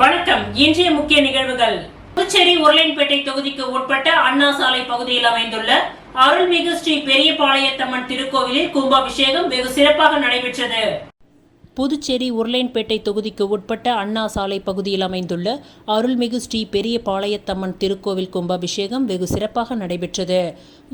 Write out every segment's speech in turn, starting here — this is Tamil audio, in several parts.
வணக்கம். இன்றைய முக்கிய நிகழ்வுகள். புதுச்சேரி உருளையன்பேட்டை தொகுதிக்கு உட்பட்ட அண்ணா சாலை பகுதியில் அமைந்துள்ள அருள்மிகு ஸ்ரீ பெரியபாளையத்தம்மன் திருக்கோவிலில் கும்பாபிஷேகம் வெகு சிறப்பாக நடைபெற்றது. புதுச்சேரி உருளையன்பேட்டை தொகுதிக்கு உட்பட்ட அண்ணா சாலை பகுதியில் அமைந்துள்ள அருள்மிகு ஸ்ரீ பெரியபாளையத்தம்மன் திருக்கோவில் கும்பாபிஷேகம் வெகு சிறப்பாக நடைபெற்றது.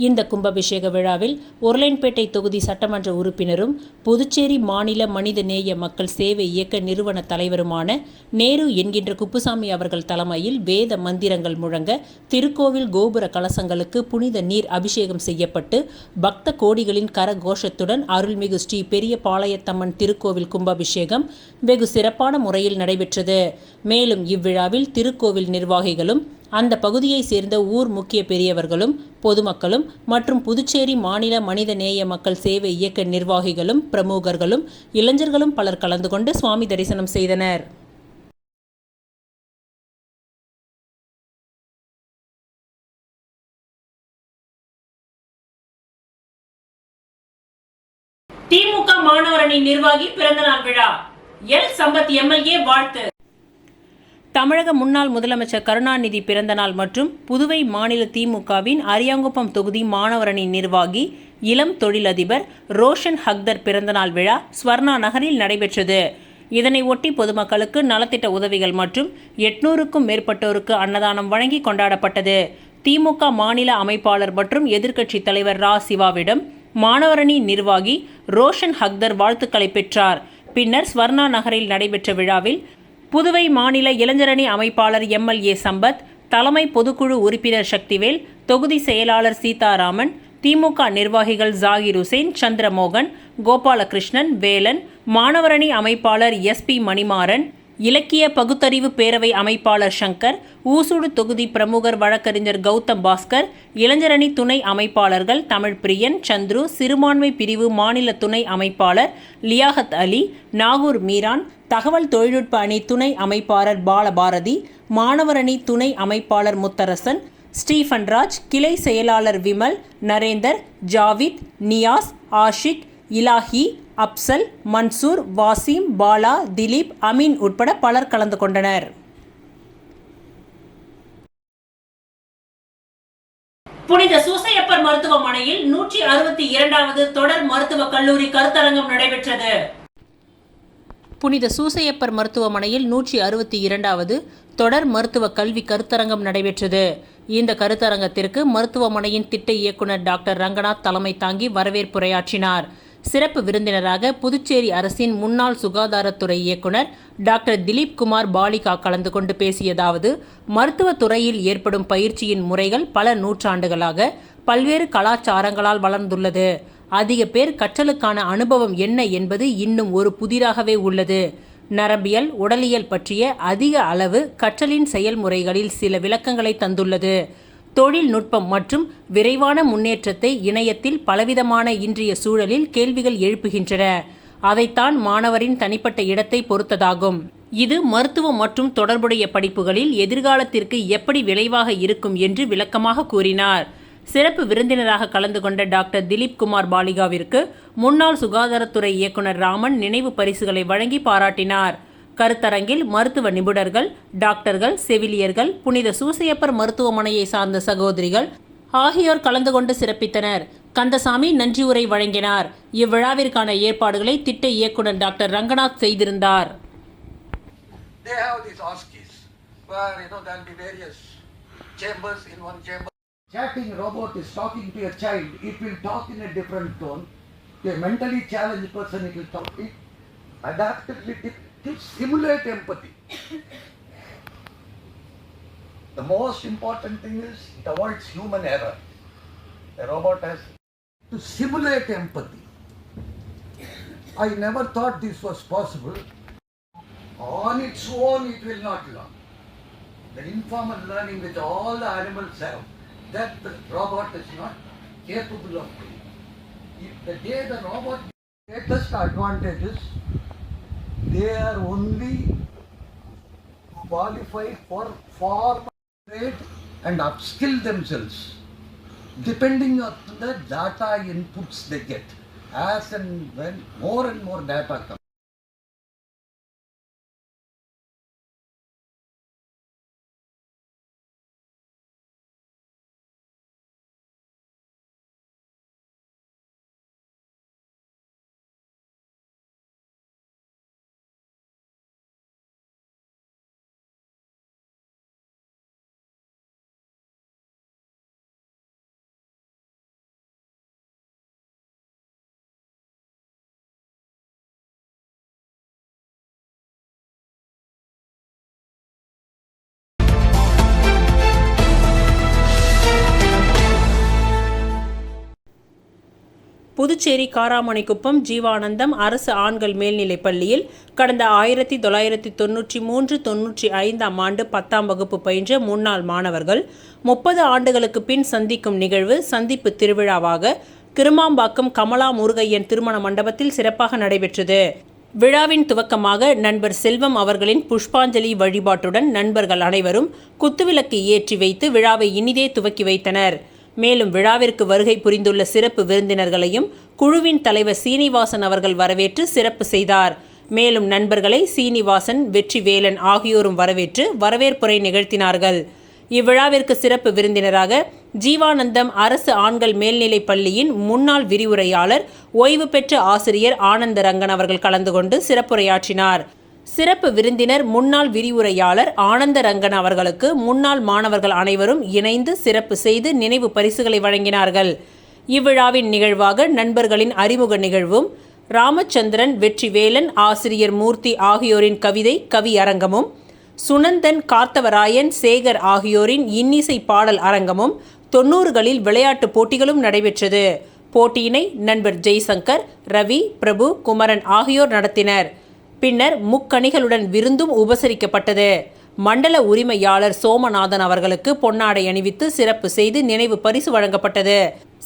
இந்த கும்பாபிஷேக விழாவில் உருளையன்பேட்டை தொகுதி சட்டமன்ற உறுப்பினரும் புதுச்சேரி மாநில மனித நேய மக்கள் சேவை இயக்க நிறுவன தலைவருமான நேரு என்கின்ற குப்புசாமி அவர்கள் தலைமையில் வேத மந்திரங்கள் முழங்க திருக்கோவில் கோபுர கலசங்களுக்கு புனித நீர் அபிஷேகம் செய்யப்பட்டு பக்த கோடிகளின் கரகோஷத்துடன் அருள்மிகு ஸ்ரீ பெரியபாளையத்தம்மன் திருக்கோவில் கும்பாபிஷேகம் வெகு சிறப்பான முறையில் நடைபெற்றது. மேலும் இவ்விழாவில் திருக்கோவில் நிர்வாகிகளும் அந்த பகுதியை சேர்ந்த ஊர் முக்கிய பெரியவர்களும் பொதுமக்களும் மற்றும் புதுச்சேரி மாநில மனித நேய மக்கள் சேவை இயக்க நிர்வாகிகளும் பிரமுகர்களும் இளைஞர்களும் பலர் கலந்து கொண்டு சுவாமி தரிசனம் செய்தனர். திமுக மாணவரணி நிர்வாகி பிறந்தநாள் விழா. எல் சம்பத் எம்எல்ஏ வாழ்த்து. தமிழக முன்னாள் முதலமைச்சர் கருணாநிதி பிறந்தநாள் மற்றும் புதுவை மாநில திமுகவின் அரியாங்குப்பம் தொகுதி மாணவரணி நிர்வாகி இளம் தொழிலதிபர் ரோஷன் ஹக்தர் பிறந்தநாள் விழா ஸ்வர்ணா நகரில் நடைபெற்றது. இதனை ஒட்டி பொதுமக்களுக்கு நலத்திட்ட உதவிகள் மற்றும் 800க்கும் மேற்பட்டோருக்கு அன்னதானம் வழங்கி கொண்டாடப்பட்டது. திமுக மாநில அமைப்பாளர் மற்றும் எதிர்க்கட்சி தலைவர் ரா சிவாவிடம் மாணவரணி நிர்வாகி ரோஷன் ஹக்தர் வாழ்த்துக்களை பெற்றார். பின்னர் ஸ்வர்ணா நகரில் நடைபெற்ற விழாவில் புதுவை மாநில இளைஞரணி அமைப்பாளர் எம்எல்ஏ சம்பத், தலைமை பொதுக்குழு உறுப்பினர் சக்திவேல், தொகுதி செயலாளர் சீதாராமன், திமுக நிர்வாகிகள் ஜாகிர் உசேன், சந்திரமோகன், கோபாலகிருஷ்ணன், வேலன், மாணவரணி அமைப்பாளர் எஸ்பி மணிமாறன், இலக்கிய பகுத்தறிவு பேரவை அமைப்பாளர் சங்கர், ஊசுடு தொகுதி பிரமுகர் வழக்கறிஞர் கௌதம் பாஸ்கர், இளைஞரணி துணை அமைப்பாளர்கள் தமிழ் பிரியன், சந்துரு, சிறுபான்மை பிரிவு மாநில துணை அமைப்பாளர் லியாகத் அலி, நாகூர் மீரான், தகவல் தொழில்நுட்ப அணி துணை அமைப்பாளர் பாலபாரதி, மாணவரணி துணை அமைப்பாளர் முத்தரசன், ஸ்டீஃபன் ராஜ், கிளை செயலாளர் விமல், நரேந்தர், ஜாவித், நியாஸ், ஆஷிக், இலாஹி, அப்சல், மன்சூர், வாசிம், பாலா, திலீப், அமீன் உட்பட பலர் கலந்து கொண்டனர். புனித சூசையப்பர் மருத்துவமனையில் 162வது தொடர் மருத்துவக் கல்லூரி கருத்தரங்கம் நடைபெற்றது. புனித சூசையப்பர் மருத்துவமனையில் 162வது தொடர் மருத்துவ கல்வி கருத்தரங்கம் நடைபெற்றது. இந்த கருத்தரங்கத்திற்கு மருத்துவமனையின் திட்ட இயக்குனர் டாக்டர் ரங்கநாத் தலைமை தாங்கி வரவேற்புரையாற்றினார். சிறப்பு விருந்தினராக புதுச்சேரி அரசின் முன்னாள் சுகாதாரத்துறை இயக்குனர் டாக்டர் திலீப் குமார் பாலிகா கலந்து கொண்டு பேசியதாவது, மருத்துவத்துறையில் ஏற்படும் பயிற்சியின் முறைகள் பல நூற்றாண்டுகளாக பல்வேறு கலாச்சாரங்களால் வளர்ந்துள்ளது. அதிக பேர் கற்றலுக்கான அனுபவம் என்ன என்பது இன்னும் ஒரு புதிராகவே உள்ளது. நரம்பியல், உடலியல் பற்றிய அதிக அளவு கற்றலின் செயல்முறைகளில் சில விளக்கங்களை தந்துள்ளது. தொழில்நுட்பம் மற்றும் விரைவான முன்னேற்றத்தை இணையத்தில் பலவிதமான இன்றைய சூழலில் கேள்விகள் எழுப்புகின்றன. அதைத்தான் மாணவரின் தனிப்பட்ட இடத்தை பொறுத்ததாகும். இது மருத்துவம் மற்றும் தொடர்புடைய படிப்புகளில் எதிர்காலத்திற்கு எப்படி விளைவாக இருக்கும் என்று விளக்கமாக கூறினார். சிறப்பு விருந்தினராக கலந்து கொண்ட டாக்டர் திலீப் குமார் பாலிகாவிற்கு முன்னாள் சுகாதாரத்துறை இயக்குனர் ராமன் நினைவு பரிசுகளை வழங்கி பாராட்டினார். கருத்தரங்கில் மருத்துவ நிபுணர்கள், டாக்டர்கள், செவிலியர்கள், புனித சூசையப்பர் மருத்துவமனையை சார்ந்த சகோதரிகள் ஆகியோர் கலந்து கொண்டு சிறப்பித்தனர். கந்தசாமி நன்றி உரை வழங்கினார். இவ்விழாவிற்கான ஏற்பாடுகளை திட்ட இயக்குனர் டாக்டர் ரங்கநாத் செய்திருந்தார். Chatting robot is talking to your child. It will talk in a different tone. To a mentally challenged person, it will talk. It adaptability to simulate empathy. The most important thing is it avoids human error. A robot has to simulate empathy. I never thought this was possible. On its own, it will not learn. The informal learning which all the animals have, that the robot is not capable of doing. If the day the robot greatest advantages, they are only qualified for formal trade and upskill themselves depending on the data inputs they get. As and when more and more data comes. Puducherry Karamanikuppam Jeevanandam அரசு ஆண்கள் மேல்நிலைப் பள்ளியில் கடந்த 1993-95 ஆண்டு 10ஆம் வகுப்பு பயின்ற முன்னாள் மாணவர்கள் 30 ஆண்டுகளுக்கு பின் சந்திக்கும் நிகழ்வு சந்திப்பு திருவிழாவாக கிருமாம்பாக்கம் கமலா முருகையன் திருமண மண்டபத்தில் சிறப்பாக நடைபெற்றது. விழாவின் துவக்கமாக நண்பர் செல்வம் அவர்களின் புஷ்பாஞ்சலி வழிபாட்டுடன் நண்பர்கள் அனைவரும் குத்துவிளக்கு ஏற்றி வைத்து விழாவை இனிதே துவக்கி வைத்தனர். மேலும் விழாவிற்கு வருகை புரிந்துள்ள சிறப்பு விருந்தினர்களையும் குழுவின் தலைவர் சீனிவாசன் அவர்கள் வரவேற்று சிறப்பு செய்தார். மேலும் நண்பர்களை சீனிவாசன், வெற்றிவேலன் ஆகியோரும் வரவேற்று வரவேற்புரை நிகழ்த்தினார்கள். இவ்விழாவிற்கு சிறப்பு விருந்தினராக ஜீவானந்தம் அரசு ஆண்கள் மேல்நிலைப் பள்ளியின் முன்னாள் விரிவுரையாளர் ஓய்வு பெற்ற ஆசிரியர் ஆனந்தரங்கன் அவர்கள் கலந்து கொண்டு சிறப்புரையாற்றினார். சிறப்பு விருந்தினர் முன்னாள் விரிவுரையாளர் ஆனந்தரங்கன் அவர்களுக்கு முன்னாள் மாணவர்கள் அனைவரும் இணைந்து சிறப்பு செய்து நினைவு பரிசுகளை வழங்கினார்கள். இவ்விழாவின் நிகழ்வாக நண்பர்களின் அறிமுக நிகழ்வும், ராமச்சந்திரன், வெற்றிவேலன், ஆசிரியர் மூர்த்தி ஆகியோரின் கவி அரங்கமும், சுனந்தன், கார்த்தவராயன், சேகர் ஆகியோரின் இன்னிசை பாடல் அரங்கமும், 90களில் விளையாட்டு போட்டிகளும் நடைபெற்றது. போட்டியினை நண்பர் ஜெய்சங்கர், ரவி, பிரபு, குமரன் ஆகியோர் நடத்தினர். பின்னர் முக்கணிகளுடன் விருந்தும் உபசரிக்கப்பட்டது. மண்டல உரிமையாளர் சோமநாதன் அவர்களுக்கு பொன்னாடை அணிவித்து சிறப்பு செய்து நினைவு பரிசு வழங்கப்பட்டது.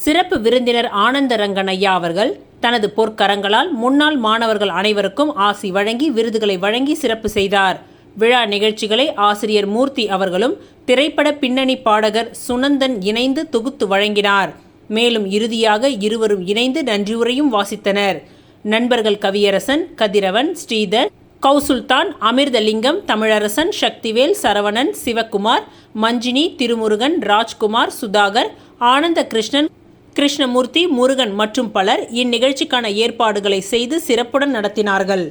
சிறப்பு விருந்தினர் ஆனந்தரங்கன் ஐயா அவர்கள் தனது பொற்கரங்களால் முன்னாள் மாணவர்கள் அனைவருக்கும் ஆசி வழங்கி விருதுகளை வழங்கி சிறப்பு செய்தார். விழா நிகழ்ச்சிகளை ஆசிரியர் மூர்த்தி அவர்களும் திரைப்பட பின்னணி பாடகர் சுனந்தன் இணைந்து தொகுத்து வழங்கினார். மேலும் இறுதியாக இருவரும் இணைந்து நன்றியுரையும் வாசித்தனர். நண்பர்கள் கவியரசன், கதிரவன், ஸ்ரீதர், கௌசுல்தான், அமிர்தலிங்கம், தமிழரசன், சக்திவேல், சரவணன், சிவக்குமார், மஞ்சினி, திருமுருகன், ராஜ்குமார், சுதாகர், ஆனந்த கிருஷ்ணன், கிருஷ்ணமூர்த்தி, முருகன் மற்றும் பலர் இந்நிகழ்ச்சிக்கான ஏற்பாடுகளை செய்து சிறப்புடன் நடத்தினார்கள்.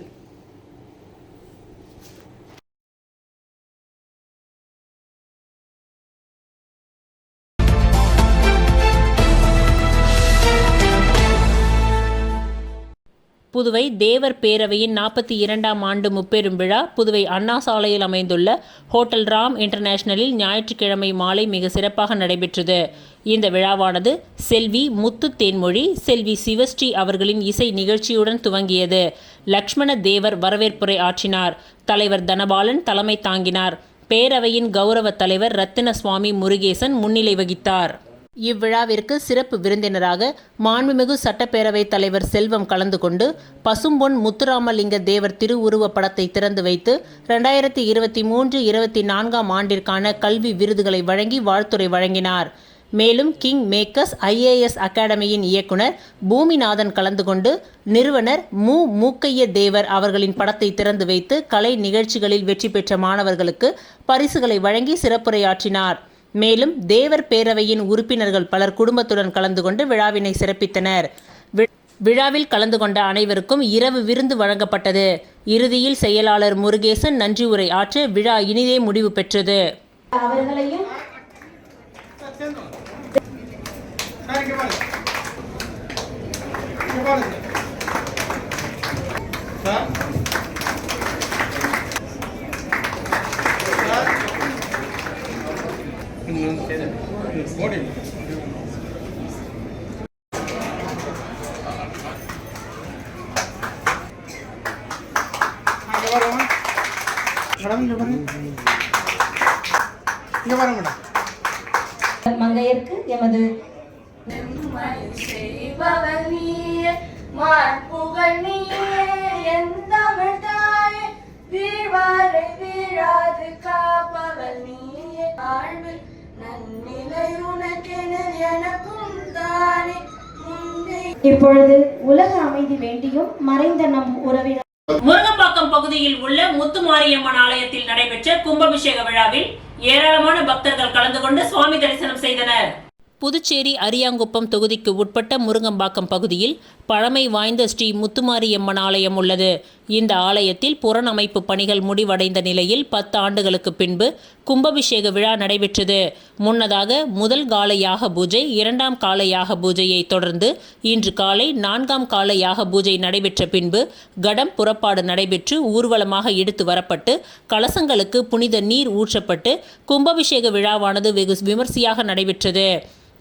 புதுவை தேவர் பேரவையின் 42ஆம் ஆண்டு முப்பெரும் விழா புதுவை அண்ணா சாலையில் அமைந்துள்ள ஹோட்டல் ராம் இன்டர்நேஷனலில் ஞாயிற்றுக்கிழமை மாலை மிக சிறப்பாக நடைபெற்றது. இந்த விழாவானது செல்வி முத்து தேன்மொழி, செல்வி சிவஸ்ரீ அவர்களின் இசை நிகழ்ச்சியுடன் துவங்கியது. லக்ஷ்மண தேவர் வரவேற்புரை ஆற்றினார். தலைவர் தனபாலன் தலைமை தாங்கினார். பேரவையின் கௌரவ தலைவர் ரத்தினசுவாமி முருகேசன் முன்னிலை வகித்தார். இவ்விழாவிற்கு சிறப்பு விருந்தினராக மாண்புமிகு சட்டப்பேரவைத் தலைவர் செல்வம் கலந்து கொண்டு பசும்பொன் முத்துராமலிங்க தேவர் திருவுருவப் படத்தை திறந்து வைத்து 2023-24 ஆண்டிற்கான கல்வி விருதுகளை வழங்கி வாழ்த்துரை வழங்கினார். மேலும் கிங் மேக்கர்ஸ் IAS அகாடமியின் இயக்குனர் பூமிநாதன் கலந்து கொண்டு நிறுவனர் மூக்கைய தேவர் அவர்களின் படத்தை திறந்து வைத்து கலை நிகழ்ச்சிகளில் வெற்றி பெற்ற மாணவர்களுக்கு பரிசுகளை வழங்கி சிறப்புரையாற்றினார். மேலும் தேவர் பேரவையின் உறுப்பினர்கள் பலர் குடும்பத்துடன் கலந்து கொண்டு விழாவினை சிறப்பித்தனர். விழாவில் கலந்து கொண்ட அனைவருக்கும் இரவு விருந்து வழங்கப்பட்டது. இறுதியில் செயலாளர் முருகேசன் நன்றி உரை ஆற்ற விழா இனிதே முடிவு பெற்றது. மங்கையர்க்கு எமது இப்பொழுது உலக அமைதி வேண்டியும் மறைந்த நம் உறவினர் முருங்கம்பாக்கம் பகுதியில் உள்ள முத்துமாரியம்மன் ஆலயத்தில் நடைபெற்ற கும்பாபிஷேக விழாவில் ஏராளமான பக்தர்கள் கலந்து கொண்டு சுவாமி தரிசனம் செய்தனர். புதுச்சேரி அரியாங்குப்பம் தொகுதிக்கு உட்பட்ட முருங்கம்பாக்கம் பகுதியில் பழமை வாய்ந்த ஸ்ரீ முத்துமாரியம்மன் ஆலயம் உள்ளது. இந்த ஆலயத்தில் புறநமைப்பு பணிகள் முடிவடைந்த நிலையில் 10 ஆண்டுகளுக்கு பின்பு கும்பாபிஷேக விழா நடைபெற்றது. முன்னதாக முதல் கால யாக பூஜை, 2ஆம் கால யாக பூஜையை தொடர்ந்து இன்று காலை 4ஆம் கால யாக பூஜை நடைபெற்ற பின்பு கடம் புறப்பாடு நடைபெற்று ஊர்வலமாக எடுத்து வரப்பட்டு கலசங்களுக்கு புனித நீர் ஊற்றப்பட்டு கும்பாபிஷேக விழாவானது வெகு விமர்சையாக நடைபெற்றது.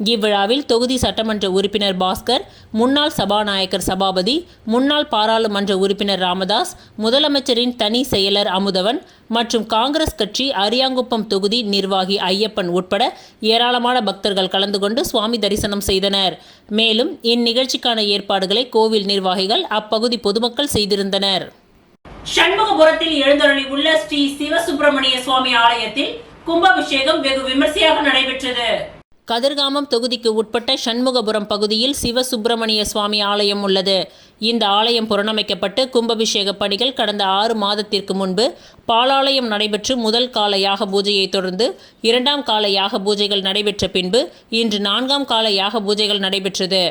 இவ்விழாவில் தொகுதி சட்டமன்ற உறுப்பினர் பாஸ்கர், முன்னாள் சபாநாயகர் சபாபதி, முன்னாள் பாராளுமன்ற உறுப்பினர் ராமதாஸ், முதலமைச்சரின் தனி செயலர் அமுதவன் மற்றும் காங்கிரஸ் கட்சி அரியாங்குப்பம் தொகுதி நிர்வாகி ஐயப்பன் உட்பட ஏராளமான பக்தர்கள் கலந்து கொண்டு சுவாமி தரிசனம் செய்தனர். மேலும் இந்நிகழ்ச்சிக்கான ஏற்பாடுகளை கோவில் நிர்வாகிகள் அப்பகுதி பொதுமக்கள் செய்திருந்தனர். சண்முகபுரத்தில் எழுந்தருளி உள்ள ஸ்ரீ சிவசுப்பிரமணிய சுவாமி ஆலயத்தில் கும்பாபிஷேகம் வெகு விமர்சையாக நடைபெற்றது. கதிர்காமம் தொகுதிக்கு உட்பட்ட சண்முகபுரம் பகுதியில் சிவசுப்பிரமணிய சுவாமி ஆலயம் உள்ளது. இந்த ஆலயம் புனரமைக்கப்பட்டு கும்பாபிஷேக பணிகள் கடந்த 6 மாதத்திற்கு முன்பு பாலாலயம் நடைபெற்று முதல் கால யாக பூஜையை தொடர்ந்து 2ஆம் கால யாக பூஜைகள் நடைபெற்ற பின்பு இன்று 4ஆம் கால யாக பூஜைகள் நடைபெற்றது.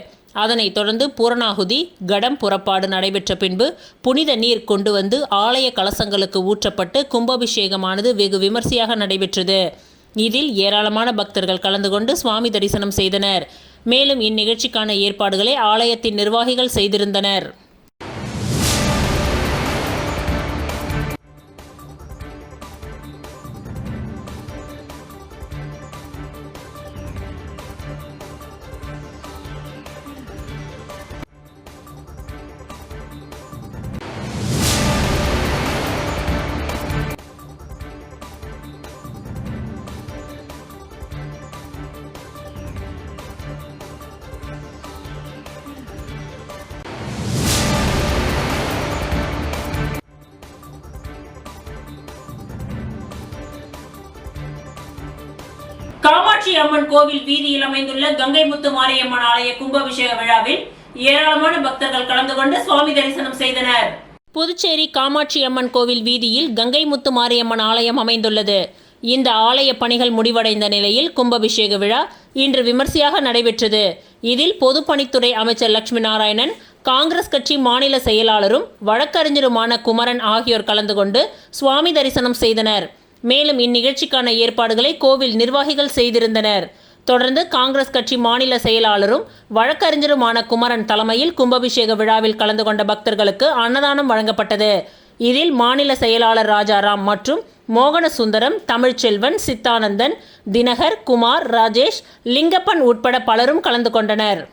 அதனைத் தொடர்ந்து பூரணாகுதி, கடம் புறப்பாடு நடைபெற்ற பின்பு புனித நீர் கொண்டு வந்து ஆலய கலசங்களுக்கு ஊற்றப்பட்டு கும்பாபிஷேகமானது வெகு விமர்சையாக நடைபெற்றது. இதில் ஏராளமான பக்தர்கள் கலந்து கொண்டு சுவாமி தரிசனம் செய்தனர். மேலும் இந்நிகழ்ச்சிக்கான ஏற்பாடுகளை ஆலயத்தின் நிர்வாகிகள் செய்திருந்தனர். காமாட்சி அம்மன் கோவில் வீதியில் அமைந்துள்ள கங்கை முத்து மாரியம்மன் ஆலய கும்பாபிஷேக விழாவில் ஏராளமான பக்தர்கள் கலந்து கொண்டு சுவாமி தரிசனம் செய்தனர். புதுச்சேரி காமாட்சி அம்மன் கோவில் வீதியில் கங்கை முத்து மாரியம்மன் ஆலயம் அமைந்துள்ளது. இந்த ஆலய பணிகள் முடிவடைந்த நிலையில் கும்பாபிஷேக விழா இன்று விமர்சையாக நடைபெற்றது. இதில் பொதுப்பணித்துறை அமைச்சர் லட்சுமி நாராயணன், காங்கிரஸ் கட்சி மாநில செயலாளரும் வழக்கறிஞருமான குமரன் ஆகியோர் கலந்து கொண்டு சுவாமி தரிசனம் செய்தனர். மேலும் இந்நிகழ்ச்சிக்கான ஏற்பாடுகளை கோவில் நிர்வாகிகள் செய்திருந்தனர். தொடர்ந்து காங்கிரஸ் கட்சி மாநில செயலாளரும் வழக்கறிஞருமான குமரன் தலைமையில் கும்பாபிஷேக விழாவில் கலந்து கொண்ட பக்தர்களுக்கு அன்னதானம் வழங்கப்பட்டது. இதில் மாநில செயலாளர் ராஜாராம் மற்றும் மோகன சுந்தரம், தமிழ்ச்செல்வன், சித்தானந்தன், தினகர், குமார், ராஜேஷ், லிங்கப்பன் உட்பட பலரும் கலந்து கொண்டனர்.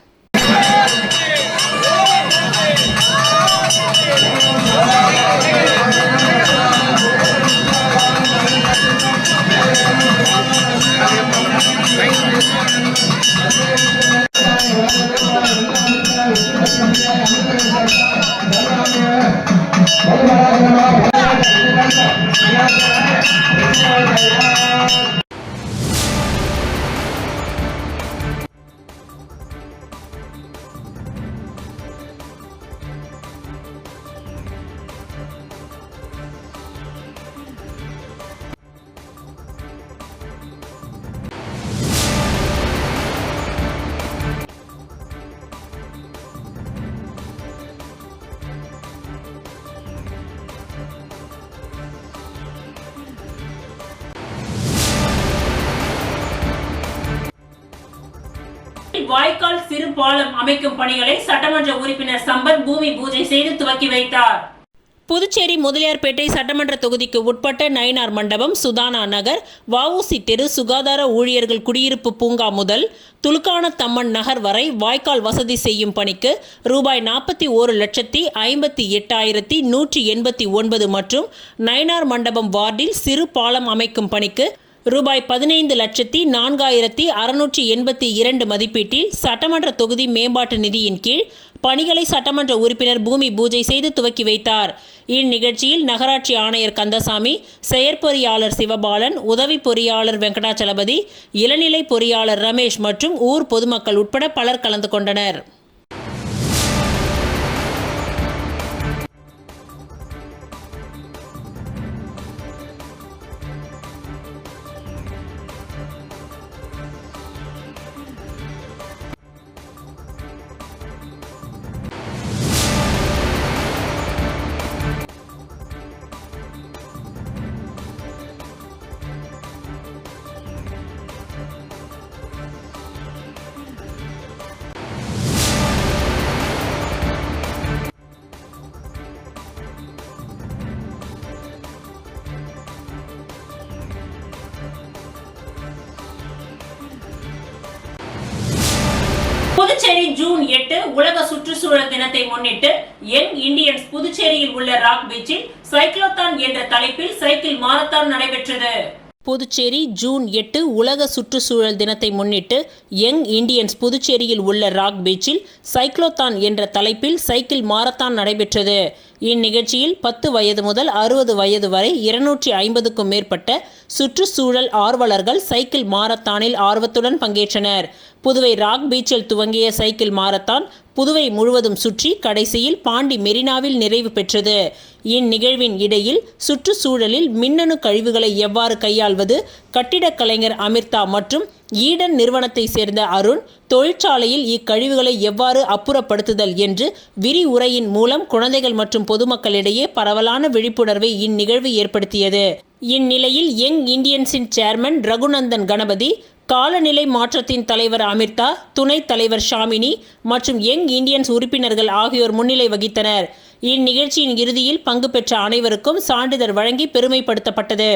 வாய்க்கால் சிறு பாலம் அமைக்கும் பணிகளை சட்டமன்ற உறுப்பினர் சம்பத் பூமி பூஜை செய்து துவக்கி வைத்தார். புதுச்சேரி முதலியார்பேட்டை சட்டமன்ற தொகுதிக்கு உட்பட்ட நயினார் மண்டபம், சுதானா நகர், வஉசி தெரு, சுகாதார ஊழியர்கள் குடியிருப்பு பூங்கா முதல் துலுக்கானத்தம்மன் நகர் வரை வாய்க்கால் வசதி செய்யும் பணிக்கு ரூபாய் 41,58,189 மற்றும் நயினார் மண்டபம் வார்டில் சிறு பாலம் அமைக்கும் பணிக்கு ரூபாய் 15,04,682 மதிப்பீட்டில் சட்டமன்ற தொகுதி மேம்பாட்டு நிதியின் கீழ் பணிகளை சட்டமன்ற உறுப்பினர் பூமி பூஜை செய்து துவக்கி வைத்தார். இந்நிகழ்ச்சியில் நகராட்சி ஆணையர் கந்தசாமி, செயற்பொறியாளர் சிவபாலன், உதவி பொறியாளர் வெங்கடாச்சலபதி, இளநிலை பொறியாளர் ரமேஷ் மற்றும் ஊர் பொதுமக்கள் உட்பட பலர் கலந்து கொண்டனர். புதுச்சேரி ஜூன் 8 உலக சுற்றுச்சூழல் தினத்தை முன்னிட்டு யங் இந்தியன்ஸ் புதுச்சேரியில் உள்ள ராக் பீச்சில் சைக்ளோத்தான் என்ற தலைப்பில் சைக்கிள் மாரத்தான் நடைபெற்றது. புதுச்சேரி ஜூன் 8 உலக சுற்றுச்சூழல் தினத்தை முன்னிட்டு யங் இந்தியன்ஸ் புதுச்சேரியில் உள்ள ராக் பீச்சில் சைக்ளோத்தான் என்ற தலைப்பில் சைக்கிள் மாரத்தான் நடைபெற்றது. இந்நிகழ்ச்சியில் 10 வயது முதல் 60 வயது வரை 250க்கும் மேற்பட்ட சுற்றுச்சூழல் ஆர்வலர்கள் சைக்கிள் மாரத்தானில் ஆர்வத்துடன் பங்கேற்றனர். புதுவை ராக் பீச்சில் துவங்கிய சைக்கிள் மாரத்தான் புதுவை முழுவதும் சுற்றி கடைசியில் பாண்டி மெரினாவில் நிறைவு பெற்றது. இந்நிகழ்வின் இடையில் சுற்றுச்சூழலில் மின்னணு கழிவுகளை எவ்வாறு கையாள்வது, கட்டிடக் கலைஞர் அமிர்தா மற்றும் ஈடன் நிறுவனத்தை சேர்ந்த அருண் தொழிற்சாலையில் இக்கழிவுகளை எவ்வாறு அப்புறப்படுத்துதல் என்று விரிவுரையின் மூலம் குழந்தைகள் மற்றும் பொதுமக்களிடையே பரவலான விழிப்புணர்வை இந்நிகழ்வு ஏற்படுத்தியது. இந்நிலையில் யங் இந்தியன்ஸின் சேர்மன் ரகுநந்தன் கணபதி, காலநிலை மாற்றத்தின் தலைவர் அமிர்தா, துணைத் தலைவர் ஷாமினி மற்றும் யங் இந்தியன்ஸ் உறுப்பினர்கள் ஆகியோர் முன்னிலை வகித்தனர். இந்நிகழ்ச்சியின் இறுதியில் பங்கு பெற்ற அனைவருக்கும் சான்றிதழ் வழங்கி பெருமைப்படுத்தப்பட்டது.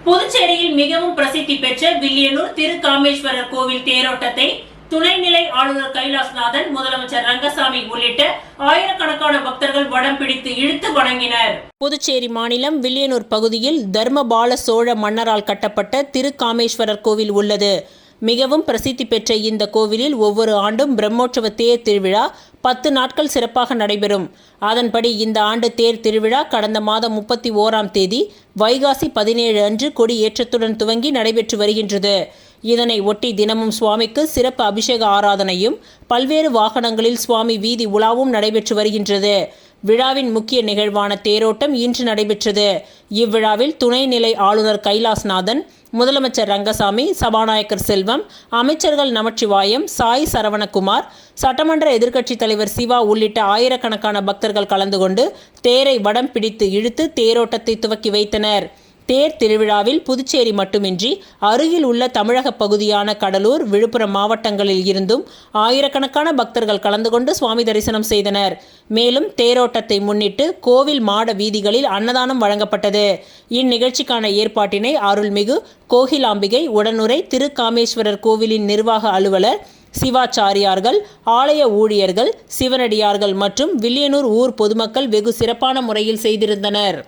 புதுச்சேரியில் மிகவும் பிரசித்தி பெற்ற வில்லியனூர் திருக்காமேஸ்வரர் கோவில் தேரோட்டத்தை துணைநிலை ஆளுநர் கைலாஷ்நாதன், முதலமைச்சர் ரங்கசாமி உள்ளிட்ட ஆயிரக்கணக்கான பக்தர்கள் வடம் பிடித்து இழுத்து வணங்கினர். புதுச்சேரி மாநிலம் வில்லியனூர் பகுதியில் தர்மபால சோழ மன்னரால் கட்டப்பட்ட திருக்காமேஸ்வரர் கோவில் உள்ளது. மிகவும் பிரசித்தி பெற்ற இந்த கோவிலில் ஒவ்வொரு ஆண்டும் பிரம்மோற்சவ தேர் திருவிழா 10 நாட்கள் சிறப்பாக நடைபெறும். அதன்படி இந்த ஆண்டு தேர் திருவிழா கடந்த மாதம் 31ஆம் தேதி வைகாசி 17 அன்று கொடி ஏற்றத்துடன் துவங்கி நடைபெற்று வருகின்றது. இதனை ஒட்டி தினமும் சுவாமிக்கு சிறப்பு அபிஷேக ஆராதனையும் பல்வேறு வாகனங்களில் சுவாமி வீதி உலாவும் நடைபெற்று வருகின்றது. விழாவின் முக்கிய நிகழ்வான தேரோட்டம் இன்று நடைபெற்றது. இவ்விழாவில் துணைநிலை ஆளுநர் கைலாஷ்நாதன், முதலமைச்சர் ரங்கசாமி, சபாநாயகர் செல்வம், அமைச்சர்கள் நமச்சிவாயம், சாய் சரவணகுமார், சட்டமன்ற எதிர்க்கட்சித் தலைவர் சிவா உள்ளிட்ட ஆயிரக்கணக்கான பக்தர்கள் கலந்து கொண்டு தேரை வடம் பிடித்து இழுத்து தேரோட்டத்தை துவக்கி வைத்தனர். தேர் திருவிழாவில் புதுச்சேரி மட்டுமின்றி அருகில் உள்ள தமிழக பகுதியான கடலூர், விழுப்புரம் மாவட்டங்களில் இருந்தும் ஆயிரக்கணக்கான பக்தர்கள் கலந்து கொண்டு சுவாமி தரிசனம் செய்தனர். மேலும் தேரோட்டத்தை முன்னிட்டு கோவில் மாட வீதிகளில் அன்னதானம் வழங்கப்பட்டது. இந்நிகழ்ச்சிக்கான ஏற்பாட்டினை அருள்மிகு கோகிலாம்பிகை உடனுரை திருக்காமேஸ்வரர் கோவிலின் நிர்வாக அலுவலர் சிவாச்சாரியார்கள், ஆலய ஊழியர்கள், சிவனடியார்கள் மற்றும் வில்லியனூர் ஊர் பொதுமக்கள் வெகு சிறப்பான முறையில் செய்திருந்தனர்.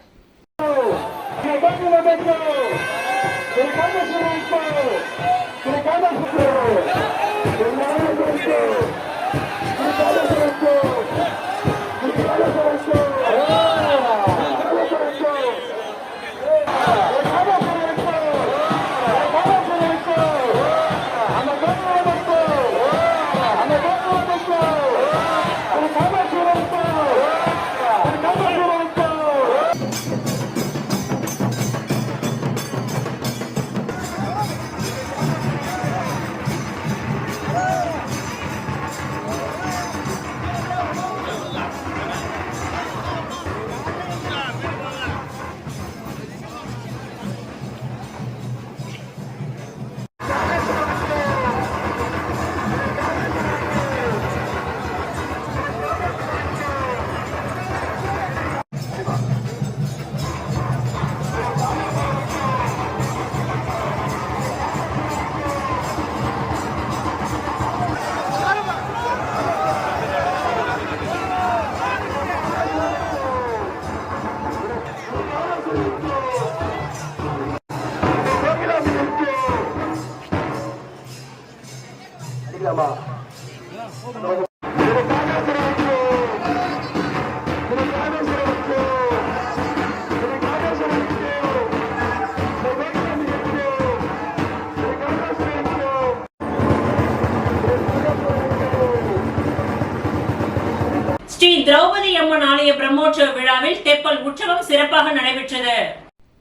ஆலய பிரம்மோற்சவ விழாவில் தெப்பல் உற்சவம் சிறப்பாக நடைபெற்றது.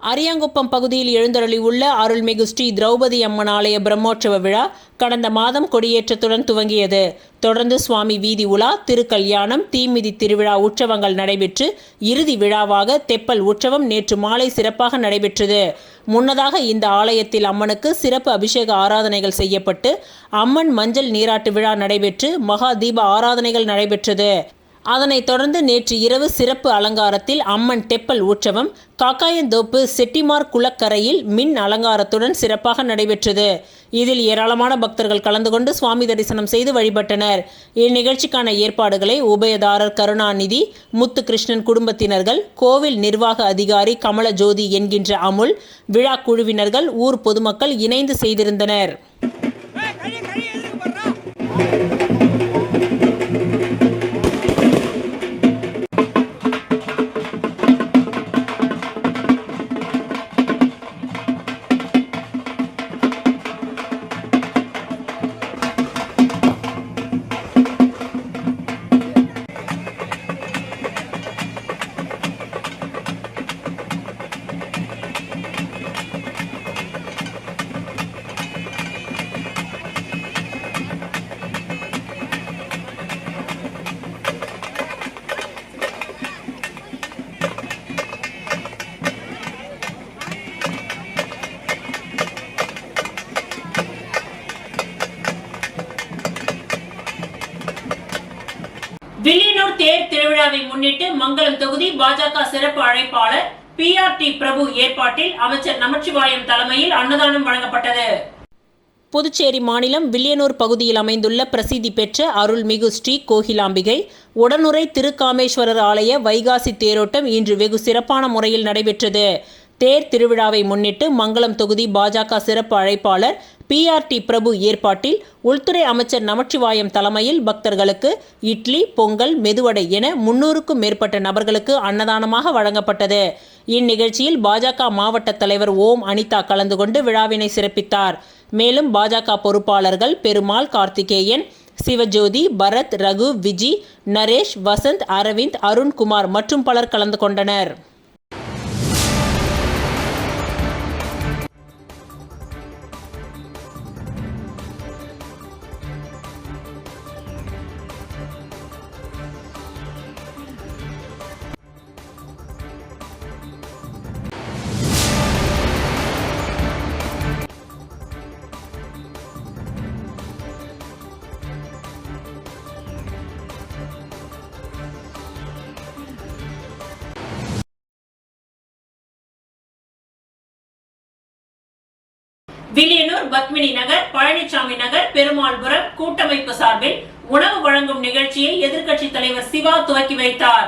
அரியாங்குப்பம் பகுதியில் எழுந்தருளி உள்ள அருள்மிகு ஸ்ரீ திரௌபதி அம்மன் ஆலய பிரம்மோற்சவ விழா கடந்த மாதம் கொடியேற்றத்துடன் துவங்கியது. தொடர்ந்து சுவாமி வீதி உலா, திருக்கல்யாணம், தீமிதி திருவிழா உற்சவங்கள் நடைபெற்று இறுதி விழாவாக தெப்பல் உற்சவம் நேற்று மாலை சிறப்பாக நடைபெற்றது. முன்னதாக இந்த ஆலயத்தில் அம்மனுக்கு சிறப்பு அபிஷேக ஆராதனைகள் செய்யப்பட்டு அம்மன் மஞ்சள் நீராட்டு விழா நடைபெற்று மகா தீப ஆராதனைகள் நடைபெற்றது. அதனைத் தொடர்ந்து நேற்று இரவு சிறப்பு அலங்காரத்தில் அம்மன் தெப்பல் உற்சவம் காக்காயந்தோப்பு செட்டிமார் குளக்கரையில் மின் அலங்காரத்துடன் சிறப்பாக நடைபெற்றது. இதில் ஏராளமான பக்தர்கள் கலந்து கொண்டு சுவாமி தரிசனம் செய்து வழிபட்டனர். இந்நிகழ்ச்சிக்கான ஏற்பாடுகளை உபயதாரர் கருணாநிதி, முத்துகிருஷ்ணன் குடும்பத்தினர்கள், கோவில் நிர்வாக அதிகாரி கமலஜோதி என்கின்ற அமுல், விழா குழுவினர்கள், ஊர் பொதுமக்கள் இணைந்து செய்திருந்தனர். வில்லியனூர் தேர் திருவிழாவை முன்னிட்டு மங்களம் தொகுதி பாஜக சிறப்பு அழைப்பாளர் PRT பிரபு ஏற்பாட்டில் அமைச்சர் நமச்சிவாயம் தலைமையில் அன்னதானம் வழங்கப்பட்டது. புதுச்சேரி மாநிலம் வில்லியனூர் பகுதியில் அமைந்துள்ள பிரசித்தி பெற்ற அருள்மிகு ஸ்ரீ கோகிலாம்பிகை உடனுறை திருக்காமேஸ்வரர் ஆலய வைகாசி தேரோட்டம் இன்று வெகு சிறப்பான முறையில் நடைபெற்றது. தேர் திருவிழாவை முன்னிட்டு மங்களம் தொகுதி பாஜக சிறப்பு அழைப்பாளர் PRT பிரபு ஏற்பாட்டில் உள்துறை அமைச்சர் நமச்சிவாயம் தலைமையில் பக்தர்களுக்கு இட்லி, பொங்கல், மெதுவடை என 300க்கும் மேற்பட்ட நபர்களுக்கு அன்னதானமாக வழங்கப்பட்டது. இந்நிகழ்ச்சியில் பாஜக மாவட்ட தலைவர் ஓம் அனிதா கலந்து கொண்டு விழாவினை சிறப்பித்தார். மேலும் பாஜக பொறுப்பாளர்கள் பெருமாள், கார்த்திகேயன், சிவஜோதி, பரத், ரகு, விஜி, நரேஷ், வசந்த், அரவிந்த், அருண்குமார் மற்றும் பலர் கலந்து கொண்டனர். வில்லியனூர், பத்மினி நகர், பழனிசாமி நகர், பெருமாள்புரம் கூட்டமைப்பு சார்பில் உணவு வழங்கும் நிகழ்ச்சியை எதிர்க்கட்சி தலைவர் சிவா துவக்கி வைத்தார்.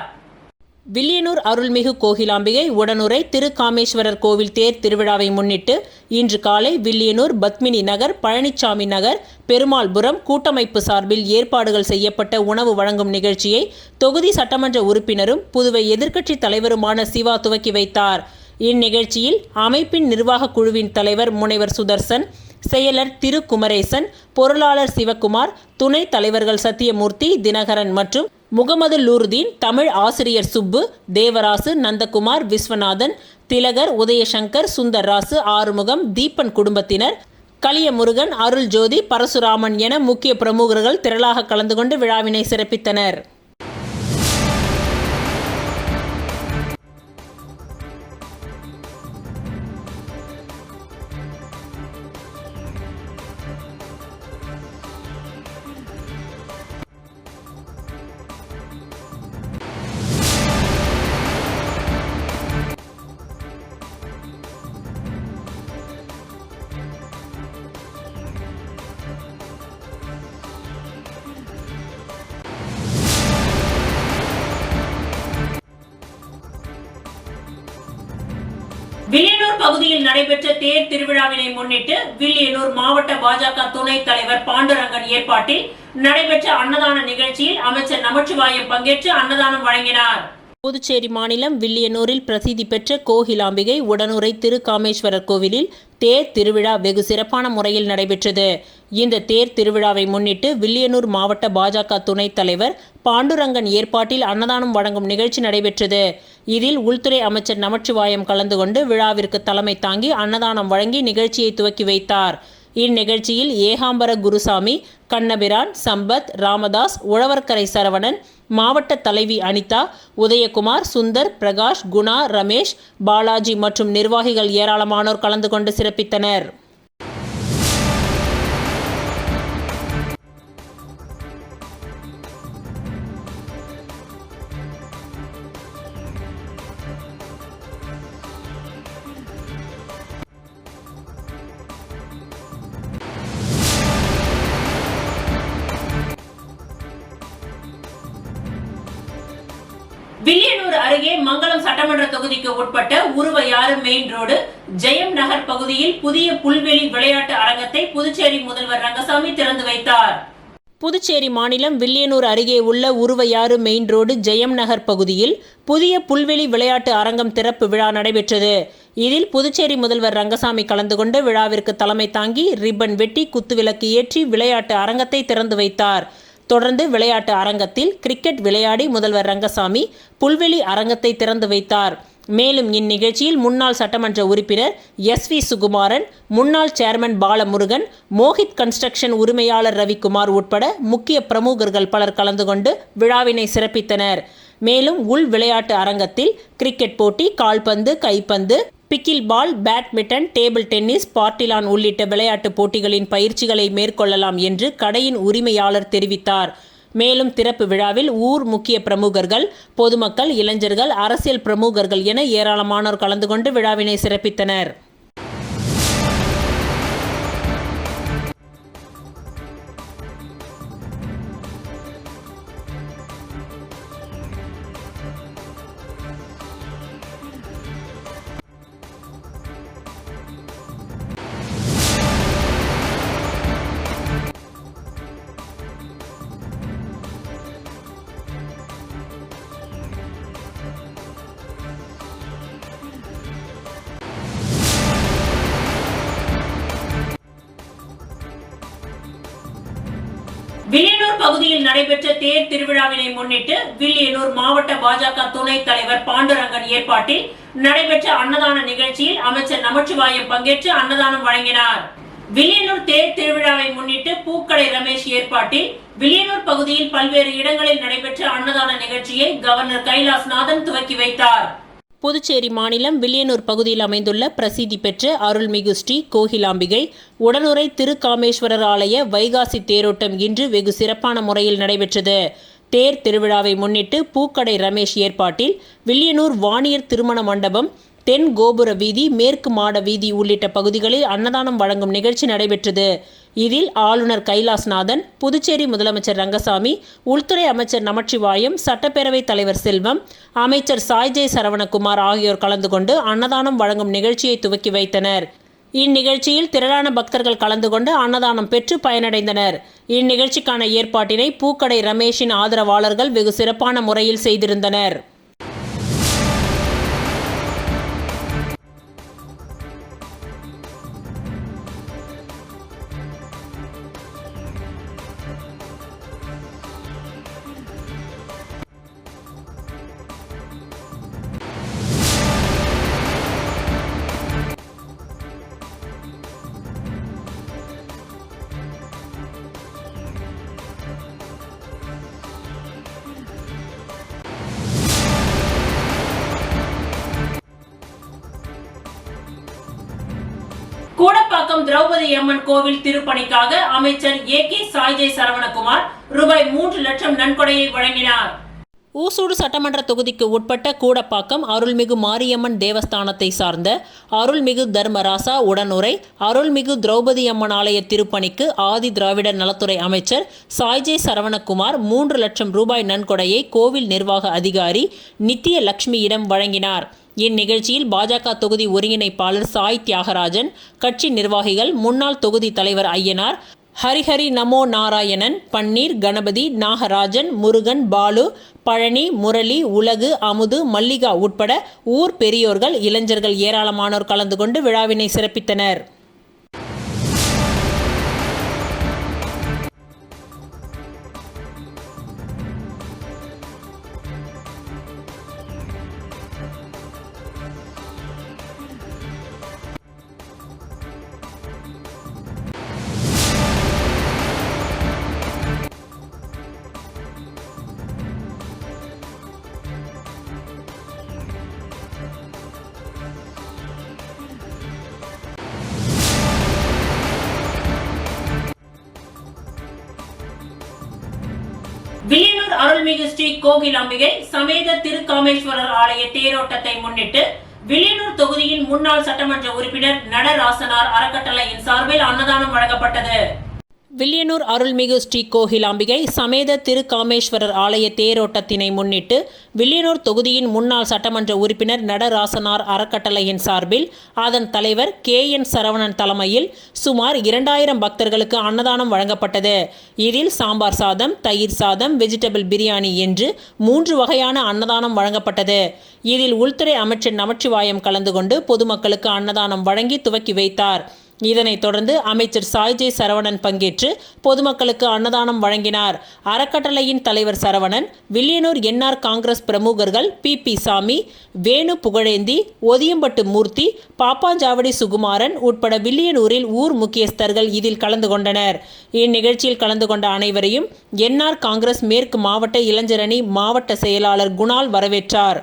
வில்லியனூர் அருள்மிகு கோகிலாம்பிகை உடனுறை திருக்காமேஸ்வரர் கோவில் தேர் திருவிழாவை முன்னிட்டு இன்று காலை வில்லியனூர், பத்மினி நகர், பழனிசாமி நகர், பெருமாள்புரம் கூட்டமைப்பு சார்பில் ஏற்பாடுகள் செய்யப்பட்ட உணவு வழங்கும் நிகழ்ச்சியை தொகுதி சட்டமன்ற உறுப்பினரும் புதுவை எதிர்க்கட்சி தலைவருமான சிவா துவக்கி வைத்தார். இந்நிகழ்ச்சியில் அமைப்பின் நிர்வாக குழுவின் தலைவர் முனைவர் சுதர்சன், செயலர் திரு குமரேசன், பொருளாளர் சிவக்குமார், துணைத் தலைவர்கள் சத்தியமூர்த்தி, தினகரன் மற்றும் முகமது லூர்தீன், தமிழ் ஆசிரியர் சுப்பு, தேவராசு, நந்தகுமார், விஸ்வநாதன், திலகர், உதயசங்கர், சுந்தர்ராசு, ஆறுமுகம், தீபன் குடும்பத்தினர், கலியமுருகன், அருள் ஜோதி, பரசுராமன் என முக்கிய பிரமுகர்கள் திரளாக கலந்து கொண்டு விழாவினை சிறப்பித்தனர். வில்லியனூர் பகுதியில் நடைபெற்ற தேர் திருவிழாவினை முன்னிட்டு வில்லியனூர் மாவட்ட பாஜக துணைத் தலைவர் பாண்டுரங்கன் ஏற்பாட்டில் நடைபெற்ற அன்னதான நிகழ்ச்சியில் அமைச்சர் நமச்சிவாயம் பங்கேற்று அன்னதானம் வழங்கினார். புதுச்சேரி மாநிலம் வில்லியனூரில் பிரசித்தி பெற்ற கோகிலாம்பிகை உடனுறை திருக்காமேஸ்வரர் கோவிலில் தேர் திருவிழா வெகு சிறப்பான முறையில் நடைபெற்றது. இந்த தேர் திருவிழாவை முன்னிட்டு வில்லியனூர் மாவட்ட பாஜக துணைத் தலைவர் பாண்டுரங்கன் ஏற்பாட்டில் அன்னதானம் வழங்கும் நிகழ்ச்சி நடைபெற்றது. இதில் உள்துறை அமைச்சர் நமச்சிவாயம் கலந்து கொண்டு விழாவிற்கு தலைமை தாங்கி அன்னதானம் வழங்கி நிகழ்ச்சியை துவக்கி வைத்தார். இந்நிகழ்ச்சியில் ஏகாம்பர குருசாமி, கண்ணபிரான், சம்பத், ராமதாஸ், உழவர்கரை சரவணன், மாவட்ட தலைவி அனிதா, உதயகுமார், சுந்தர், பிரகாஷ், குணா, ரமேஷ், பாலாஜி மற்றும் நிர்வாகிகள் ஏராளமானோர் கலந்து கொண்டு சிறப்பித்தனர். வில்லியனூர் அருகே மங்களம் சட்டமன்ற தொகுதிக்கு உட்பட்ட உருவையாறு மெயின் ரோடு ஜெயம் நகர் பகுதியில் புதிய புல்வெளி விளையாட்டு அரங்கத்தை புதுச்சேரி முதல்வர் ரங்கசாமி திறந்து வைத்தார். புதுச்சேரி மாநிலம் வில்லியனூர் அருகே உள்ள உருவையாறு மெயின் ரோடு ஜெயம் நகர் பகுதியில் புதிய புல்வெளி விளையாட்டு அரங்கம் திறப்பு விழா நடைபெற்றது. இதில் புதுச்சேரி முதல்வர் ரங்கசாமி கலந்து கொண்டு விழாவிற்கு தலைமை தாங்கி ரிப்பன் வெட்டி குத்துவிளக்கு ஏற்றி விளையாட்டு அரங்கத்தை திறந்து வைத்தார். தொடர்ந்து விளையாட்டு அரங்கத்தில் கிரிக்கெட் விளையாடி முதல்வர் ரங்கசாமி புல்வெளி அரங்கத்தை திறந்து வைத்தார். மேலும் இந்நிகழ்ச்சியில் முன்னாள் சட்டமன்ற உறுப்பினர் SV சுகுமாரன், முன்னாள் சேர்மன் பாலமுருகன், மோஹித் கன்ஸ்ட்ரக்ஷன் உரிமையாளர் ரவிக்குமார் உட்பட முக்கிய பிரமுகர்கள் பலர் கலந்து கொண்டு விழாவினை சிறப்பித்தனர். மேலும் உள் விளையாட்டு அரங்கத்தில் கிரிக்கெட் போட்டி, கால்பந்து, கைப்பந்து, பிக்கில் பால், பேட்மிண்டன், டேபிள் டென்னிஸ், பார்ட்டிலான் உள்ளிட்ட விளையாட்டு போட்டிகளின் பயிற்சிகளை மேற்கொள்ளலாம் என்று கடையின் உரிமையாளர் தெரிவித்தார். மேலும் திறப்பு விழாவில் ஊர் முக்கிய பிரமுகர்கள், பொதுமக்கள், இளைஞர்கள், அரசியல் பிரமுகர்கள் என ஏராளமானோர் கலந்து கொண்டு விழாவினை சிறப்பித்தனர். வில்லியனூர் பகுதியில் நடைபெற்ற தேர் திருவிழாவினை முன்னிட்டு வில்லியனூர் மாவட்ட பாஜக துணைத் தலைவர் பாண்டுரங்கன் ஏற்பாட்டில் நடைபெற்ற அன்னதான நிகழ்ச்சியில் அமைச்சர் நமச்சிவாயம் பங்கேற்று அன்னதானம் வழங்கினார். வில்லியனூர் தேர் திருவிழாவை முன்னிட்டு பூக்கடை ரமேஷ் ஏற்பாட்டில் வில்லியனூர் பகுதியில் பல்வேறு இடங்களில் நடைபெற்ற அன்னதான நிகழ்ச்சியை கவர்னர் கைலாஸ்நாதன் துவக்கி வைத்தார். புதுச்சேரி மாநிலம் வில்லியனூர் பகுதியில் அமைந்துள்ள பிரசித்தி பெற்ற அருள்மிகு ஸ்ரீ கோகிலாம்பிகை உடனுறை திருக்காமேஸ்வரர் ஆலய வைகாசி தேரோட்டம் இன்று வெகு சிறப்பான முறையில் நடைபெற்றது. தேர் திருவிழாவை முன்னிட்டு பூக்கடை ரமேஷ் ஏற்பாட்டில் வில்லியனூர் வாணியர் திருமண மண்டபம், தென் கோபுர வீதி, மேற்கு மாட வீதி உள்ளிட்ட பகுதிகளில் அன்னதானம் வழங்கும் நிகழ்ச்சி நடைபெற்றது. இதில் ஆளுநர் கைலாஸ்நாதன், புதுச்சேரி முதலமைச்சர் ரங்கசாமி, உள்துறை அமைச்சர் நமச்சிவாயம், சட்டப்பேரவைத் தலைவர் செல்வம், அமைச்சர் சாய்ஜய் சரவணகுமார் ஆகியோர் கலந்து கொண்டு அன்னதானம் வழங்கும் நிகழ்ச்சியை துவக்கி வைத்தனர். இந்நிகழ்ச்சியில் திரளான பக்தர்கள் கலந்து கொண்டு அன்னதானம் பெற்று பயனடைந்தனர். இந்நிகழ்ச்சிக்கான ஏற்பாட்டினை பூக்கடை ரமேஷின் ஆதரவாளர்கள் வெகு சிறப்பான முறையில் செய்திருந்தனர். கூடப்பாக்கம் திரௌபதி அம்மன் கோவில் திருப்பணிக்காக அமைச்சர் AK சாய்ஜய் சரவணகுமார் ரூபாய் 3 லட்சம் நன்கொடையை வழங்கினார். ஊசூடு சட்டமன்ற தொகுதிக்கு உட்பட்ட கூடப்பாக்கம் அருள்மிகு மாரியம்மன் தேவஸ்தானத்தை சார்ந்த அருள்மிகு தர்மராசா உடனுறை அருள்மிகு திரௌபதி அம்மன் ஆலய திருப்பணிக்கு ஆதி திராவிடர் நலத்துறை அமைச்சர் சாய்ஜய் சரவணகுமார் 3 லட்சம் ரூபாய் நன்கொடையை கோவில் நிர்வாக அதிகாரி நித்திய லட்சுமியிடம் வழங்கினார். இந்நிகழ்ச்சியில் பாஜக தொகுதி ஒருங்கிணைப்பாளர் சாய் தியாகராஜன், கட்சி நிர்வாகிகள், முன்னாள் தொகுதி தலைவர் ஐயனார், ஹரிஹரி நமோ நாராயணன், பன்னீர், கணபதி, நாகராஜன், முருகன், பாலு, பழனி, முரளி, உலகு, அமுது, மல்லிகா உட்பட ஊர் பெரியோர்கள், இளைஞர்கள் ஏராளமானோர் கலந்து கொண்டு விழாவினை சிறப்பித்தனர். அருள்மிகு ஸ்ரீ கோகிலாம்பிகை சமேத திருக்காமேஸ்வரர் ஆலய தேரோட்டத்தை முன்னிட்டு வில்லியனூர் தொகுதியின் முன்னாள் சட்டமன்ற உறுப்பினர் நடராசனார் அறக்கட்டளையின் சார்பில் அன்னதானம் வழங்கப்பட்டது. வில்லியனூர் அருள்மிகு ஸ்ரீ கோகிலாம்பிகை சமேத திருக்காமேஸ்வரர் ஆலய தேரோட்டத்தினை முன்னிட்டு வில்லியனூர் தொகுதியின் முன்னாள் சட்டமன்ற உறுப்பினர் நடராசனார் அறக்கட்டளையின் சார்பில் அதன் தலைவர் KN சரவணன் தலைமையில் சுமார் 2000 பக்தர்களுக்கு அன்னதானம் வழங்கப்பட்டது. இதில் சாம்பார் சாதம், தயிர் சாதம், வெஜிடபிள் பிரியாணி என்று 3 வகையான அன்னதானம் வழங்கப்பட்டது. இதில் உள்துறை அமைச்சர் நமச்சிவாயம் கலந்து கொண்டு பொதுமக்களுக்கு அன்னதானம் வழங்கி துவக்கி வைத்தார். இதனைத் தொடர்ந்து அமைச்சர் சாய்ஜே சரவணன் பங்கேற்று பொதுமக்களுக்கு அன்னதானம் வழங்கினார். அறக்கட்டளையின் தலைவர் சரவணன், வில்லியனூர் NR காங்கிரஸ் பிரமுகர்கள் PP சாமி, வேணு புகழேந்தி, ஒதியம்பட்டு மூர்த்தி, பாப்பாஞ்சாவடி சுகுமாரன் உட்பட வில்லியனூரில் ஊர் முக்கியஸ்தர்கள் இதில் கலந்து கொண்டனர். இந்நிகழ்ச்சியில் கலந்து கொண்ட அனைவரையும் NR காங்கிரஸ் மேற்கு மாவட்ட இளைஞரணி மாவட்ட செயலாளர் குணால் வரவேற்றார்.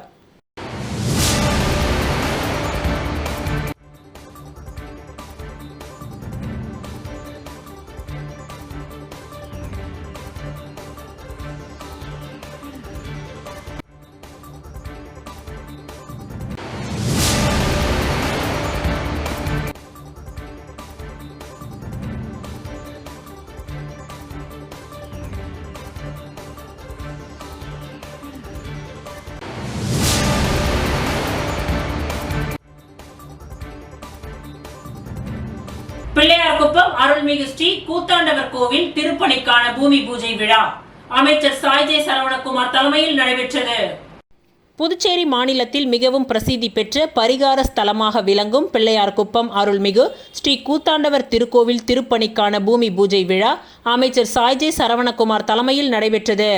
பிள்ளையார்குப்பம் அருள்மிகு ஸ்ரீ கூத்தாண்டவர் கோவில் திருப்பணிக்கான பூமி பூஜை விழா அமைச்சர் சாய்ஜே சரவணகுமார் தலைமையில் நடைபெற்றது. புதுச்சேரி மாநிலத்தில் மிகவும் பிரசித்தி பெற்ற பரிகார ஸ்தலமாக விளங்கும் பிள்ளையார்குப்பம் அருள்மிகு ஸ்ரீ கூத்தாண்டவர் திருக்கோவில் திருப்பணிக்கான பூமி பூஜை விழா அமைச்சர் சாய்ஜே சரவணகுமார் தலைமையில் நடைபெற்றது.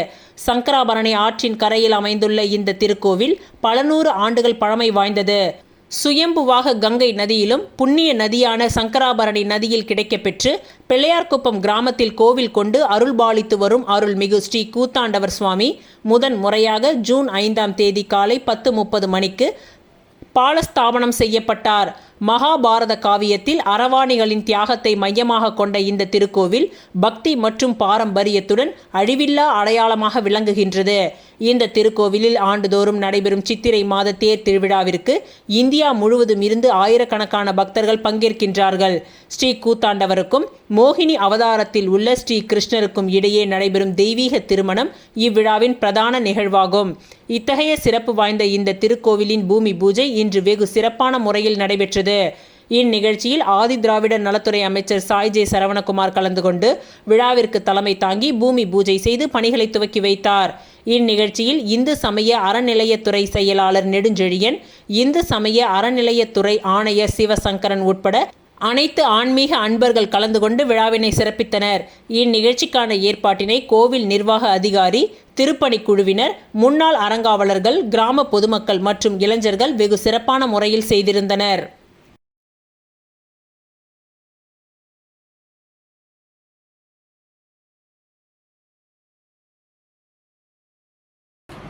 சங்கராபரணி ஆற்றின் கரையில் அமைந்துள்ள இந்த திருக்கோவில் பல நூறு ஆண்டுகள் பழமை வாய்ந்தது. சுயம்புவாக கங்கை நதியிலும் புண்ணிய நதியான சங்கராபரணி நதியில் கிடைக்கப்பெற்று பிள்ளையார்குப்பம் கிராமத்தில் கோவில் கொண்டு அருள்பாலித்து வரும் அருள்மிகு ஸ்ரீ கூத்தாண்டவர் சுவாமி முதன் முறையாக ஜூன் 5ஆம் தேதி காலை 10:30 மணிக்கு பாலஸ்தாபனம் செய்யப்பட்டார். மகாபாரத காவியத்தில் அரவாணிகளின் தியாகத்தை மையமாக கொண்ட இந்த திருக்கோவில் பக்தி மற்றும் பாரம்பரியத்துடன் அழிவில்லா அடையாளமாக விளங்குகின்றது. இந்த திருக்கோவிலில் ஆண்டுதோறும் நடைபெறும் சித்திரை மாத தேர் திருவிழாவிற்கு இந்தியா முழுவதும் இருந்து ஆயிரக்கணக்கான பக்தர்கள் பங்கேற்கின்றார்கள். ஸ்ரீ கூத்தாண்டவருக்கும் மோகினி அவதாரத்தில் உள்ள ஸ்ரீ கிருஷ்ணருக்கும் இடையே நடைபெறும் தெய்வீக திருமணம் இவ்விழாவின் பிரதான நிகழ்வாகும். இத்தகைய சிறப்பு வாய்ந்த இந்த திருக்கோவிலின் பூமி பூஜை இன்று வெகு சிறப்பான முறையில் நடைபெற்றது. இந்நிகழ்ச்சியில் ஆதி திராவிடர் நலத்துறை அமைச்சர் சாய்ஜே சரவணகுமார் கலந்து கொண்டு விழாவிற்கு தலைமை தாங்கி பூமி பூஜை செய்து பணிகளை துவக்கி வைத்தார். இந்நிகழ்ச்சியில் இந்து சமய அறநிலையத்துறை செயலாளர் நெடுஞ்செழியன், இந்து சமய அறநிலையத்துறை ஆணையர் சிவசங்கரன் உட்பட அனைத்து ஆன்மீக அன்பர்கள் கலந்து கொண்டு விழாவினை சிறப்பித்தனர். இந்நிகழ்ச்சிக்கான ஏற்பாட்டினை கோவில் நிர்வாக அதிகாரி, திருப்பணி குழுவினர், முன்னாள் அறங்காவலர்கள், கிராம பொதுமக்கள் மற்றும் இளைஞர்கள் வெகு சிறப்பான முறையில் செய்திருந்தனர்.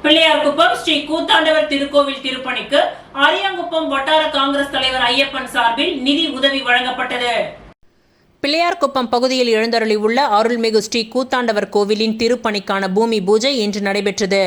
பிள்ளையார்குப்பம் ஸ்ரீ கூத்தாண்டவர் திருக்கோவில் திருப்பணிக்கு அரியாங்குப்பம் வட்டார காங்கிரஸ் தலைவர் ஐயப்பன் சார்பில் நிதி உதவி வழங்கப்பட்டது. பிள்ளையார்குப்பம் பகுதியில் எழுந்தருளி உள்ள அருள்மிகு ஸ்ரீ கூத்தாண்டவர் கோவிலின் திருப்பணிக்கான பூமி பூஜை இன்று நடைபெற்றது.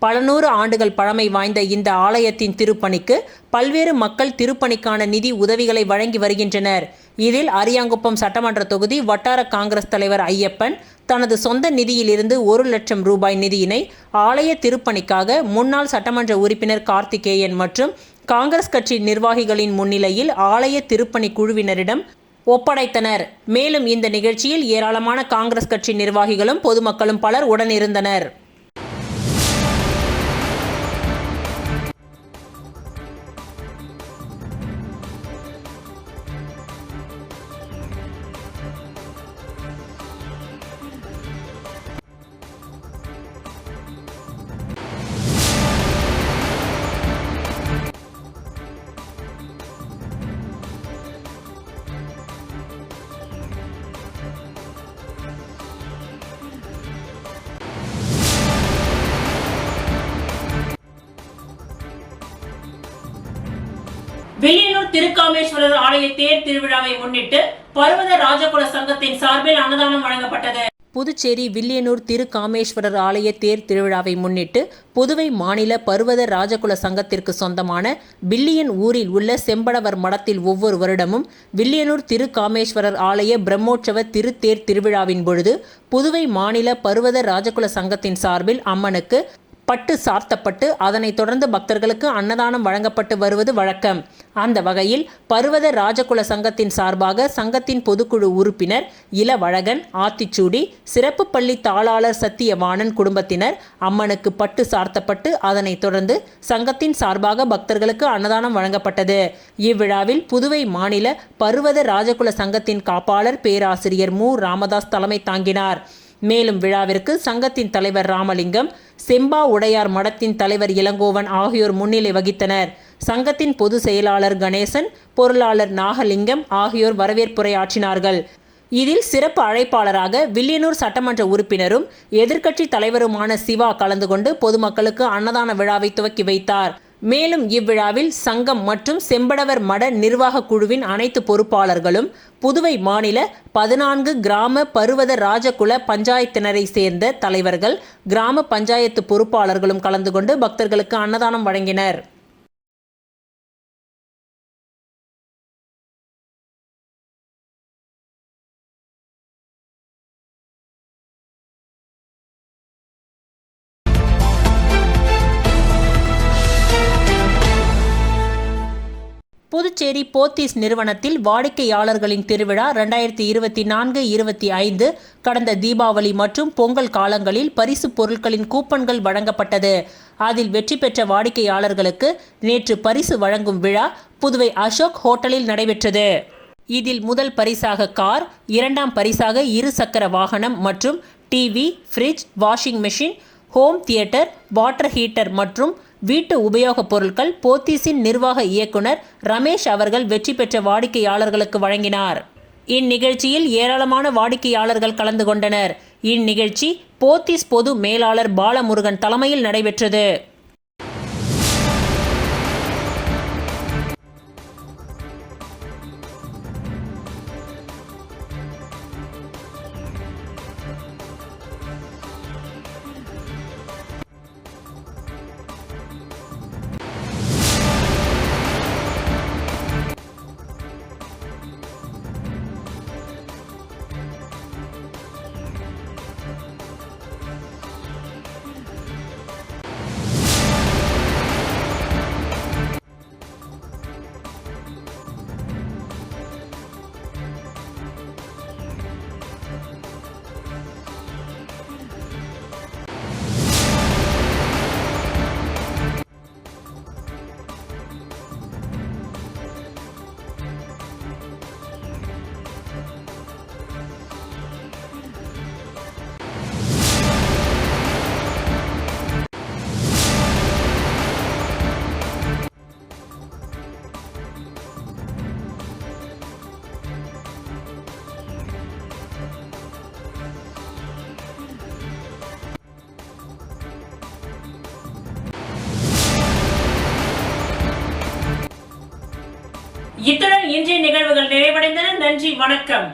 பல நூறு ஆண்டுகள் பழமை வாய்ந்த இந்த ஆலயத்தின் திருப்பணிக்கு பல்வேறு மக்கள் திருப்பணிக்கான நிதி உதவிகளை வழங்கி வருகின்றனர். இதில் அரியாங்குப்பம் சட்டமன்ற தொகுதி வட்டார காங்கிரஸ் தலைவர் ஐயப்பன் தனது சொந்த நிதியிலிருந்து 1 லட்சம் ரூபாய் நிதியினை ஆலய திருப்பணிக்காக முன்னாள் சட்டமன்ற உறுப்பினர் கார்த்திகேயன் மற்றும் காங்கிரஸ் கட்சி நிர்வாகிகளின் முன்னிலையில் ஆலய திருப்பணி குழுவினரிடம் ஒப்படைத்தனர். மேலும் இந்த நிகழ்ச்சியில் ஏராளமான காங்கிரஸ் கட்சி நிர்வாகிகளும் பொதுமக்களும் பலர் உடனிருந்தனர். வில்லியனூர் திருக்காமேஸ்வரர் ஆலய தேர் திருவிழாவை முன்னிட்டு பர்வத ராஜகுல சங்கத்தின் சார்பில் அன்னதானம் வழங்கப்பட்டது. புதுச்சேரி வில்லியனூர் திரு காமேஸ்வரர் ஆலய தேர் திருவிழாவை முன்னிட்டு புதுவை மாநில பர்வத ராஜகுல சங்கத்திற்கு சொந்தமான வில்லியன் ஊரில் உள்ள செம்படவர் மடத்தில் ஒவ்வொரு வருடமும் வில்லியனூர் திரு காமேஸ்வரர் ஆலய பிரம்மோற்சவ திருத்தேர் திருவிழாவின் பொழுது புதுவை மாநில பர்வத ராஜகுல சங்கத்தின் சார்பில் அம்மனுக்கு பட்டு சார்த்தப்பட்டு அதனைத் தொடர்ந்து பக்தர்களுக்கு அன்னதானம் வழங்கப்பட்டு வருவது வழக்கம். அந்த வகையில் பர்வத ராஜகுல சங்கத்தின் சார்பாக சங்கத்தின் பொதுக்குழு உறுப்பினர் இளவழகன், ஆத்திச்சூடி, சிறப்பு பள்ளி தாளாளர் சத்தியவாணன் குடும்பத்தினர் அம்மனுக்கு பட்டு சார்த்தப்பட்டு அதனைத் தொடர்ந்து சங்கத்தின் சார்பாக பக்தர்களுக்கு அன்னதானம் வழங்கப்பட்டது. இவ்விழாவில் புதுவை மாநில பர்வத ராஜகுல சங்கத்தின் காப்பாளர் பேராசிரியர் மு. ராமதாஸ் தலைமை தாங்கினார். மேலும் விழாவிற்கு சங்கத்தின் தலைவர் ராமலிங்கம், செம்பா உடையார் மடத்தின் தலைவர் இளங்கோவன் ஆகியோர் முன்னிலை வகித்தனர். சங்கத்தின் பொதுச் செயலாளர் கணேசன், பொருளாளர் நாகலிங்கம் ஆகியோர் வரவேற்புரையாற்றினார்கள். இதில் சிறப்பு அழைப்பாளராக வில்லியனூர் சட்டமன்ற உறுப்பினரும் எதிர்க்கட்சி தலைவருமான சிவா கலந்து கொண்டு பொதுமக்களுக்கு அன்னதான விழாவை துவக்கி வைத்தார். மேலும் இவ்விழாவில் சங்கம் மற்றும் செம்படவர் மட நிர்வாக குழுவின் அனைத்து பொறுப்பாளர்களும் புதுவை மாநில 14 கிராம பர்வத ராஜகுல பஞ்சாயத்தினரை சேர்ந்த தலைவர்கள், கிராம பஞ்சாயத்து பொறுப்பாளர்களும் கலந்து கொண்டு பக்தர்களுக்கு அன்னதானம் வழங்கினர். புதுச்சேரி போத்தீஸ் நிறுவனத்தில் வாடிக்கையாளர்களின் திருவிழா 2024-25 கடந்த தீபாவளி மற்றும் பொங்கல் காலங்களில் பரிசு பொருட்களின் கூப்பன்கள் வழங்கப்பட்டது. அதில் வெற்றி பெற்ற வாடிக்கையாளர்களுக்கு நேற்று பரிசு வழங்கும் விழா புதுவை அசோக் ஹோட்டலில் நடைபெற்றது. இதில் முதல் பரிசாக கார், இரண்டாம் பரிசாக 2 சக்கர வாகனம் மற்றும் TV, fridge, washing machine, home theatre, water heater மற்றும் வீட்டு உபயோகப் பொருட்கள் போத்தீஸின் நிர்வாக இயக்குனர் ரமேஷ் அவர்கள் வெற்றி பெற்ற வாடிக்கையாளர்களுக்கு வழங்கினார். இந்நிகழ்ச்சியில் ஏராளமான வாடிக்கையாளர்கள் கலந்து கொண்டனர். இந்நிகழ்ச்சி போத்தீஸ் பொது மேலாளர் பாலமுருகன் தலைமையில் நடைபெற்றது. இத்துடன் இன்றைய நிகழ்வுகள் நிறைவடைந்தன. நன்றி, வணக்கம்.